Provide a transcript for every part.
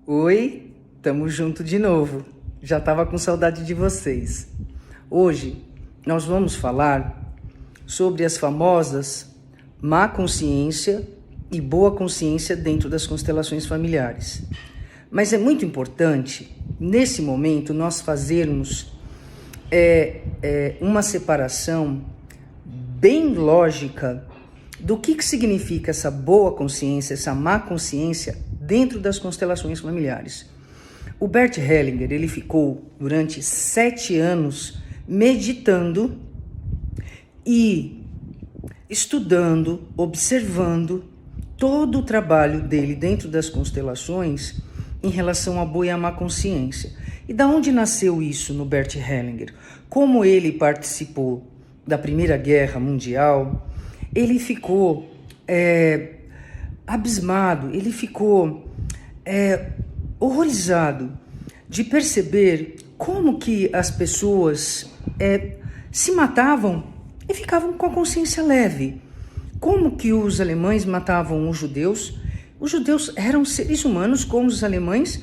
Oi, tamo junto de novo. Já tava com saudade de vocês. Hoje nós vamos falar sobre as famosas má consciência e boa consciência dentro das constelações familiares. Mas é muito importante, nesse momento, nós fazermos uma separação bem lógica do que significa essa boa consciência, essa má consciência dentro das constelações familiares. O Bert Hellinger, ele ficou durante 7 anos meditando e estudando, observando todo o trabalho dele dentro das constelações em relação à boa e à má consciência. E da onde nasceu isso no Bert Hellinger? Como ele participou da Primeira Guerra Mundial, ele ficou abismado, ele ficou horrorizado de perceber como que as pessoas se matavam e ficavam com a consciência leve. Como que os alemães matavam os judeus? Os judeus eram seres humanos como os alemães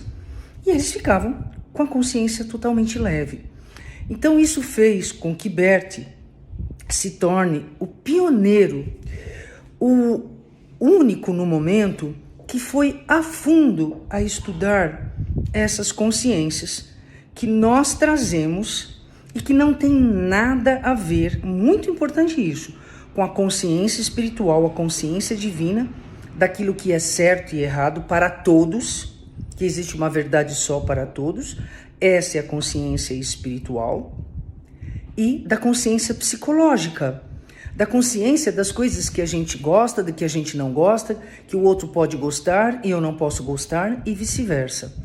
e eles ficavam com a consciência totalmente leve. Então isso fez com que Bert se torne o pioneiro, o único no momento que foi a fundo a estudar essas consciências que nós trazemos e que não tem nada a ver, muito importante isso, com a consciência espiritual, a consciência divina, daquilo que é certo e errado para todos, que existe uma verdade só para todos. Essa é a consciência espiritual. E da consciência psicológica, da consciência das coisas que a gente gosta, do que a gente não gosta, que o outro pode gostar e eu não posso gostar, e vice-versa.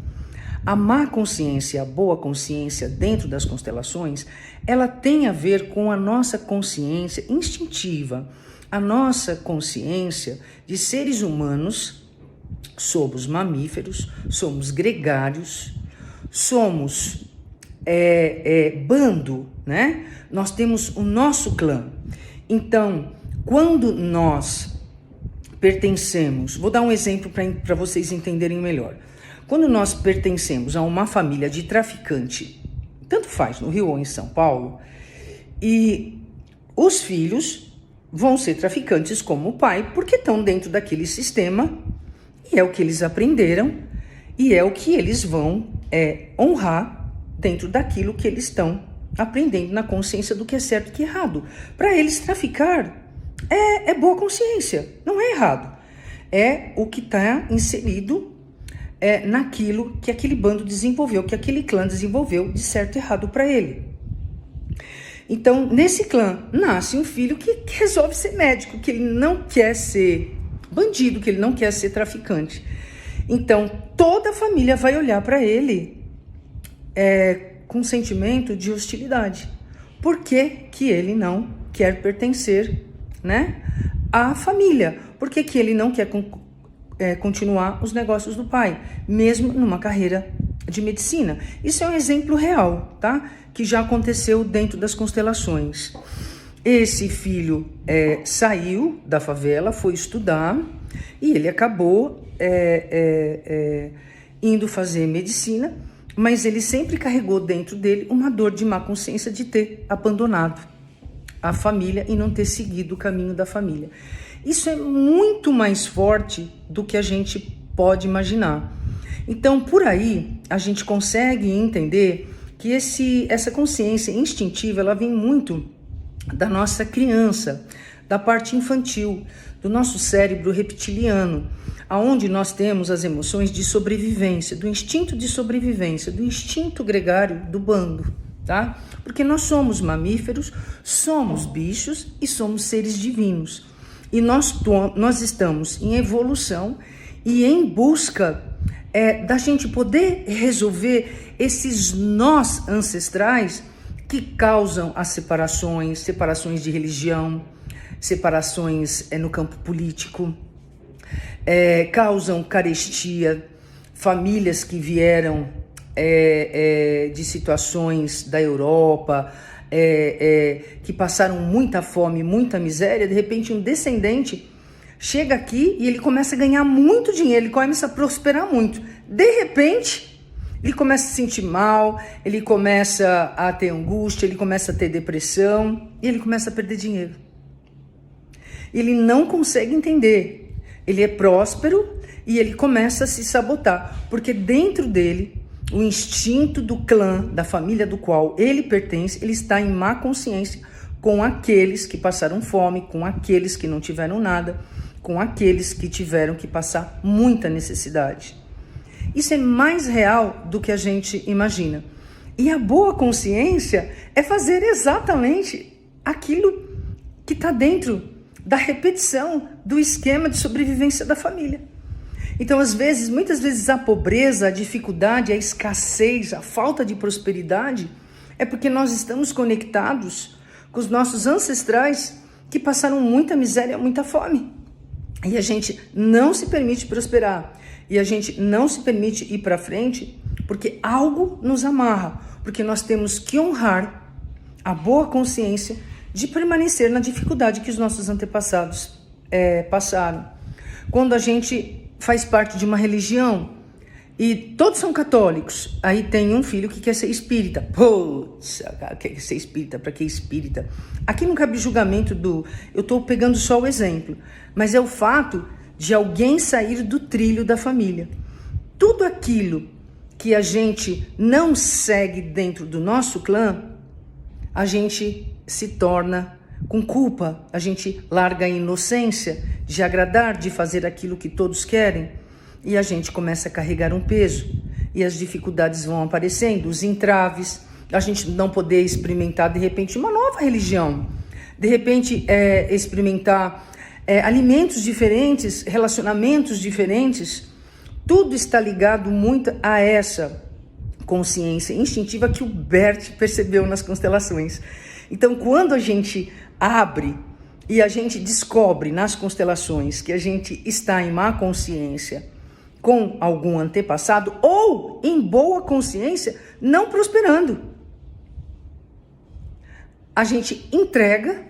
A má consciência e a boa consciência dentro das constelações, ela tem a ver com a nossa consciência instintiva, a nossa consciência de seres humanos. Somos mamíferos, somos gregários, somos bando, né? Nós temos o nosso clã. Então, quando nós pertencemos, vou dar um exemplo para vocês entenderem melhor. Quando nós pertencemos a uma família de traficante, tanto faz no Rio ou em São Paulo, e os filhos vão ser traficantes como o pai, porque estão dentro daquele sistema, e é o que eles aprenderam, e é o que eles vão honrar dentro daquilo que eles estão aprendendo na consciência do que é certo e que é errado. Para eles, traficar é boa consciência, não é errado. É o que está inserido naquilo que aquele bando desenvolveu, que aquele clã desenvolveu de certo e errado para ele. Então, nesse clã, nasce um filho que resolve ser médico, que ele não quer ser bandido, que ele não quer ser traficante. Então, toda a família vai olhar para ele com sentimento de hostilidade. Por que ele não quer pertencer, né, à família? Por que ele não quer continuar os negócios do pai, mesmo numa carreira de medicina? Isso é um exemplo real, tá? Que já aconteceu dentro das constelações. Esse filho saiu da favela, foi estudar e ele acabou indo fazer medicina, mas ele sempre carregou dentro dele uma dor de má consciência de ter abandonado a família e não ter seguido o caminho da família. Isso é muito mais forte do que a gente pode imaginar. Então, por aí, a gente consegue entender que essa consciência instintiva, ela vem muito da nossa criança, da parte infantil, do nosso cérebro reptiliano, aonde nós temos as emoções de sobrevivência, do instinto de sobrevivência, do instinto gregário do bando, tá? Porque nós somos mamíferos, somos bichos e somos seres divinos. E nós estamos em evolução e em busca da gente poder resolver esses nós ancestrais que causam as separações de religião, separações no campo político, causam carestia, famílias que vieram de situações da Europa, que passaram muita fome, muita miséria. De repente um descendente chega aqui e ele começa a ganhar muito dinheiro, ele começa a prosperar muito. De repente, ele começa a se sentir mal, ele começa a ter angústia, ele começa a ter depressão e ele começa a perder dinheiro. Ele não consegue entender. Ele é próspero e ele começa a se sabotar, porque dentro dele, o instinto do clã, da família do qual ele pertence, ele está em má consciência com aqueles que passaram fome, com aqueles que não tiveram nada, com aqueles que tiveram que passar muita necessidade. Isso é mais real do que a gente imagina. E a boa consciência é fazer exatamente aquilo que está dentro da repetição do esquema de sobrevivência da família. Então, muitas vezes a pobreza, a dificuldade, a escassez, a falta de prosperidade é porque nós estamos conectados com os nossos ancestrais que passaram muita miséria, muita fome. E a gente não se permite prosperar. E a gente não se permite ir para frente porque algo nos amarra. Porque nós temos que honrar a boa consciência de permanecer na dificuldade que os nossos antepassados passaram. Quando a gente faz parte de uma religião e todos são católicos, aí tem um filho que quer ser espírita. Putz, quer ser espírita, para que espírita? Aqui não cabe julgamento eu estou pegando só o exemplo, mas é o fato de alguém sair do trilho da família. Tudo aquilo que a gente não segue dentro do nosso clã, a gente se torna com culpa, a gente larga a inocência de agradar, de fazer aquilo que todos querem, e a gente começa a carregar um peso, e as dificuldades vão aparecendo, os entraves, a gente não poder experimentar de repente uma nova religião, de repente experimentar alimentos diferentes, relacionamentos diferentes. Tudo está ligado muito a essa consciência instintiva que o Bert percebeu nas constelações. Então, quando a gente abre e a gente descobre nas constelações que a gente está em má consciência com algum antepassado ou em boa consciência não prosperando, a gente entrega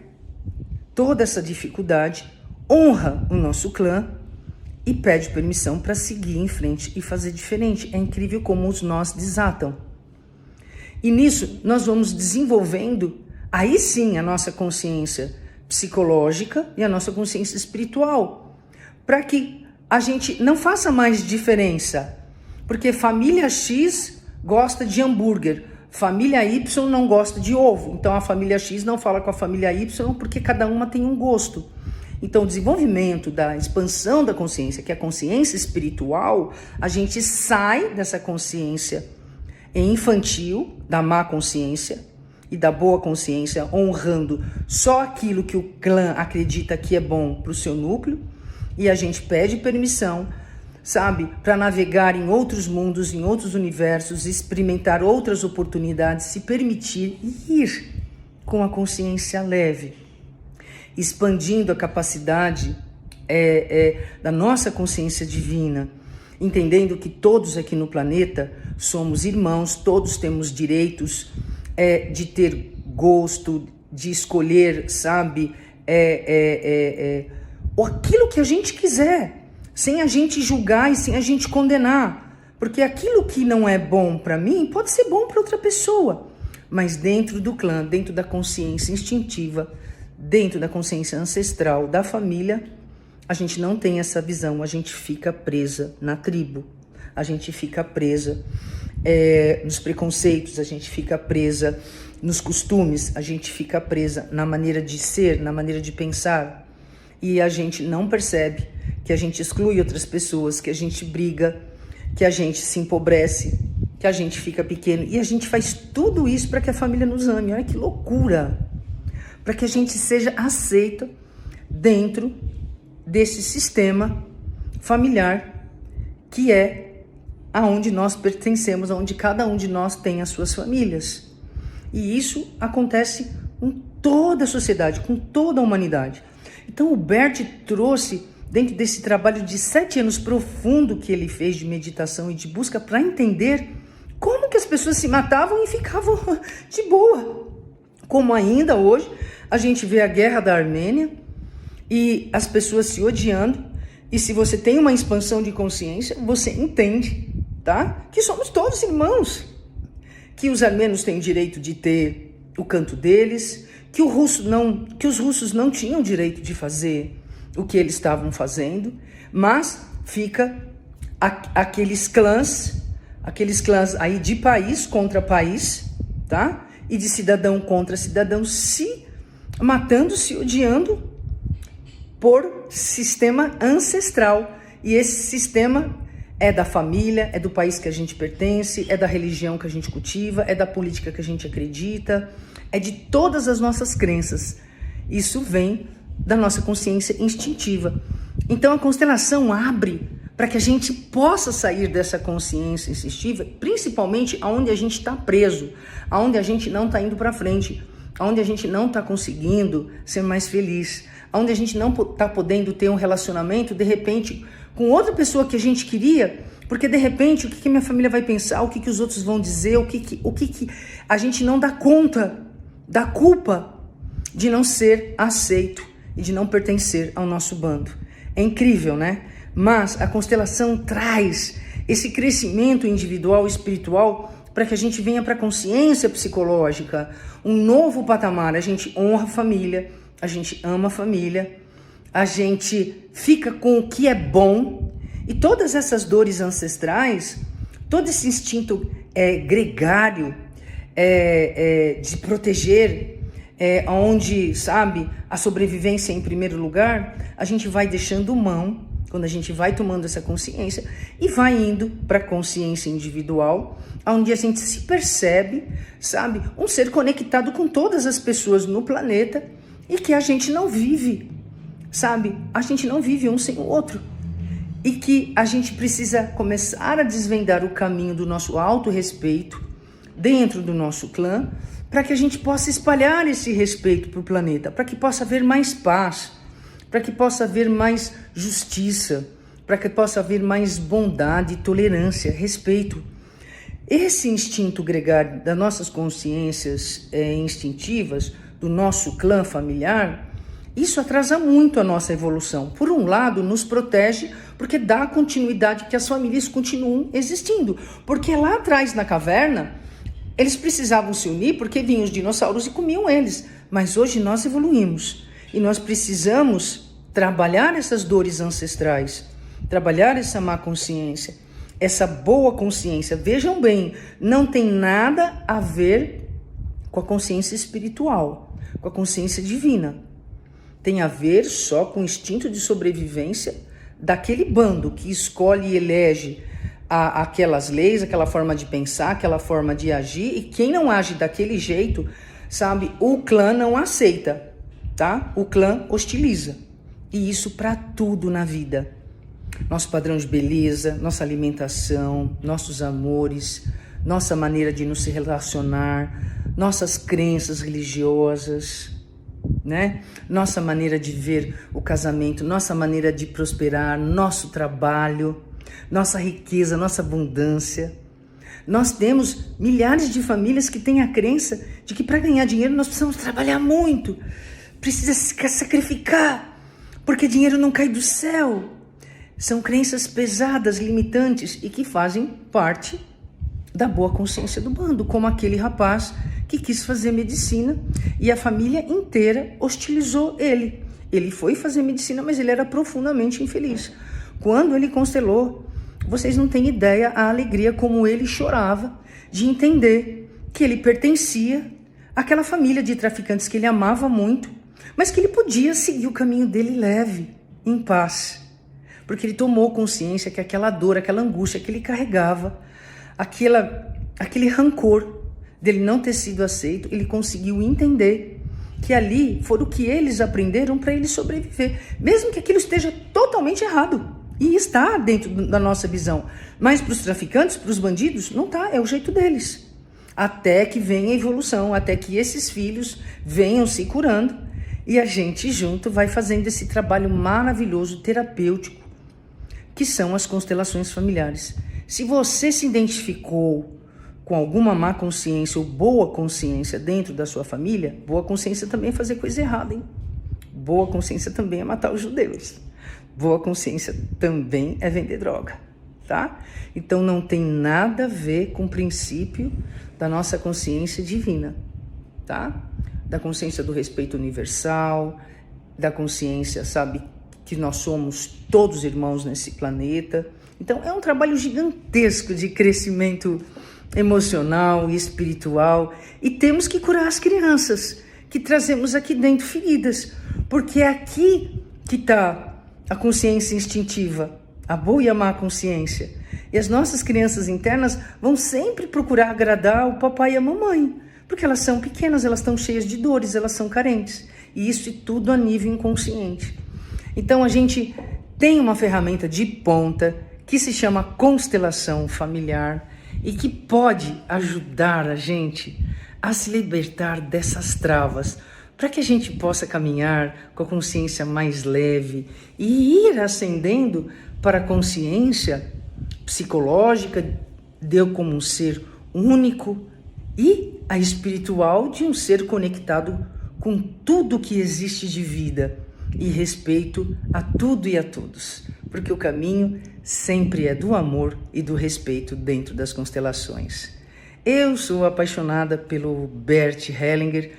toda essa dificuldade, honra o nosso clã e pede permissão para seguir em frente e fazer diferente. É incrível como os nós desatam. E nisso nós vamos desenvolvendo aí sim a nossa consciência psicológica e a nossa consciência espiritual, para que a gente não faça mais diferença, porque família X gosta de hambúrguer, família Y não gosta de ovo, então a família X não fala com a família Y porque cada uma tem um gosto. Então, o desenvolvimento da expansão da consciência, que é a consciência espiritual, a gente sai dessa consciência infantil, da má consciência e da boa consciência, honrando só aquilo que o clã acredita que é bom para o seu núcleo, e a gente pede permissão, sabe, para navegar em outros mundos, em outros universos, experimentar outras oportunidades, se permitir ir com a consciência leve, expandindo a capacidade da nossa consciência divina, entendendo que todos aqui no planeta somos irmãos, todos temos direitos de ter gosto, de escolher, sabe, aquilo que a gente quiser, sem a gente julgar e sem a gente condenar, porque aquilo que não é bom para mim pode ser bom para outra pessoa, mas dentro do clã, dentro da consciência instintiva, dentro da consciência ancestral da família, a gente não tem essa visão, a gente fica presa na tribo, a gente fica presa nos preconceitos, a gente fica presa nos costumes, a gente fica presa na maneira de ser, na maneira de pensar, e a gente não percebe que a gente exclui outras pessoas, que a gente briga, que a gente se empobrece, que a gente fica pequeno, e a gente faz tudo isso para que a família nos ame. Olha que loucura! Para que a gente seja aceita dentro desse sistema familiar que é aonde nós pertencemos, aonde cada um de nós tem as suas famílias. E isso acontece com toda a sociedade, com toda a humanidade. Então o Bert trouxe, dentro desse trabalho de 7 anos profundo que ele fez de meditação e de busca para entender como que as pessoas se matavam e ficavam de boa. Como ainda hoje a gente vê a guerra da Armênia, e as pessoas se odiando. E se você tem uma expansão de consciência, você entende, tá? Que somos todos irmãos. Que os armênios têm o direito de ter o canto deles, que os russos não tinham direito de fazer o que eles estavam fazendo, mas fica aqueles clãs aí de país contra país, tá? E de cidadão contra cidadão, se matando, se odiando por sistema ancestral. E esse sistema é da família, é do país que a gente pertence, é da religião que a gente cultiva, é da política que a gente acredita, é de todas as nossas crenças. Isso vem da nossa consciência instintiva. Então a constelação abre para que a gente possa sair dessa consciência instintiva, principalmente aonde a gente está preso, aonde a gente não está indo para frente, aonde a gente não está conseguindo ser mais feliz, aonde a gente não está podendo ter um relacionamento, de repente, com outra pessoa que a gente queria, porque de repente, o que minha família vai pensar, o que os outros vão dizer, o que a gente não dá conta da culpa de não ser aceito e de não pertencer ao nosso bando. É incrível, né? Mas a constelação traz esse crescimento individual e espiritual para que a gente venha para a consciência psicológica, um novo patamar. A gente honra a família, a gente ama a família, a gente fica com o que é bom, e todas essas dores ancestrais, todo esse instinto gregário de proteger, onde, sabe, a sobrevivência em primeiro lugar, a gente vai deixando mão, quando a gente vai tomando essa consciência e vai indo para a consciência individual, onde a gente se percebe, sabe, um ser conectado com todas as pessoas no planeta e que a gente não vive, sabe, a gente não vive um sem o outro. E que a gente precisa começar a desvendar o caminho do nosso autorrespeito dentro do nosso clã, para que a gente possa espalhar esse respeito para o planeta, para que possa haver mais paz, para que possa haver mais justiça, para que possa haver mais bondade, tolerância, respeito. Esse instinto gregário das nossas consciências instintivas, do nosso clã familiar, isso atrasa muito a nossa evolução. Por um lado, nos protege, porque dá continuidade que as famílias continuam existindo. Porque lá atrás, na caverna, eles precisavam se unir porque vinham os dinossauros e comiam eles. Mas hoje nós evoluímos. E nós precisamos trabalhar essas dores ancestrais, trabalhar essa má consciência, essa boa consciência. Vejam bem, não tem nada a ver com a consciência espiritual, com a consciência divina. Tem a ver só com o instinto de sobrevivência daquele bando que escolhe e elege aquelas leis, aquela forma de pensar, aquela forma de agir, e quem não age daquele jeito, sabe, o clã não aceita, tá? O clã hostiliza. E isso para tudo na vida. Nosso padrão de beleza, nossa alimentação, nossos amores, nossa maneira de nos relacionar, nossas crenças religiosas, né? Nossa maneira de ver o casamento, nossa maneira de prosperar, nosso trabalho, nossa riqueza, nossa abundância. Nós temos milhares de famílias que têm a crença de que para ganhar dinheiro nós precisamos trabalhar muito, precisa se sacrificar, porque dinheiro não cai do céu. São crenças pesadas, limitantes e que fazem parte da boa consciência do bando, como aquele rapaz que quis fazer medicina e a família inteira hostilizou ele. Ele foi fazer medicina, mas ele era profundamente infeliz. Quando ele constelou, vocês não têm ideia a alegria como ele chorava de entender que ele pertencia àquela família de traficantes que ele amava muito, mas que ele podia seguir o caminho dele leve, em paz. Porque ele tomou consciência que aquela dor, aquela angústia que ele carregava, aquele rancor dele não ter sido aceito, ele conseguiu entender que ali foi o que eles aprenderam para ele sobreviver, mesmo que aquilo esteja totalmente errado, e está dentro da nossa visão, mas para os traficantes, para os bandidos, não está, é o jeito deles, até que venha a evolução, até que esses filhos venham se curando, e a gente junto vai fazendo esse trabalho maravilhoso, terapêutico, que são as constelações familiares. Se você se identificou com alguma má consciência ou boa consciência dentro da sua família, boa consciência também é fazer coisa errada, hein? boa consciência também é matar os judeus. Boa consciência também é vender droga, tá? Então não tem nada a ver com o princípio da nossa consciência divina, tá? Da consciência do respeito universal, da consciência, sabe, que nós somos todos irmãos nesse planeta. Então é um trabalho gigantesco de crescimento emocional e espiritual, e temos que curar as crianças que trazemos aqui dentro feridas, porque é aqui que está a consciência instintiva, a boa e a má consciência. E as nossas crianças internas vão sempre procurar agradar o papai e a mamãe, porque elas são pequenas, elas estão cheias de dores, elas são carentes. E isso tudo a nível inconsciente. Então a gente tem uma ferramenta de ponta que se chama constelação familiar e que pode ajudar a gente a se libertar dessas travas, para que a gente possa caminhar com a consciência mais leve e ir ascendendo para a consciência psicológica de eu como um ser único e a espiritual de um ser conectado com tudo que existe de vida e respeito a tudo e a todos, porque o caminho sempre é do amor e do respeito dentro das constelações. Eu sou apaixonada pelo Bert Hellinger.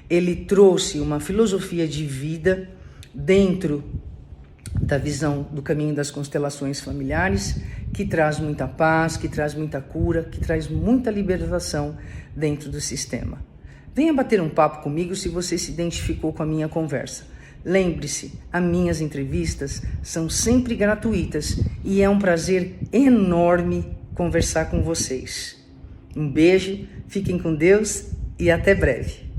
Ele trouxe uma filosofia de vida dentro da visão do caminho das constelações familiares, que traz muita paz, que traz muita cura, que traz muita libertação dentro do sistema. Venha bater um papo comigo se você se identificou com a minha conversa. Lembre-se, as minhas entrevistas são sempre gratuitas e é um prazer enorme conversar com vocês. Um beijo, fiquem com Deus e até breve.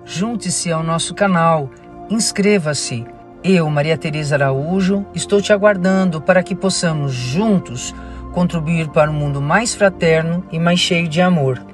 Junte-se ao nosso canal, inscreva-se. Eu, Maria Tereza Araújo, estou te aguardando para que possamos juntos contribuir para um mundo mais fraterno e mais cheio de amor.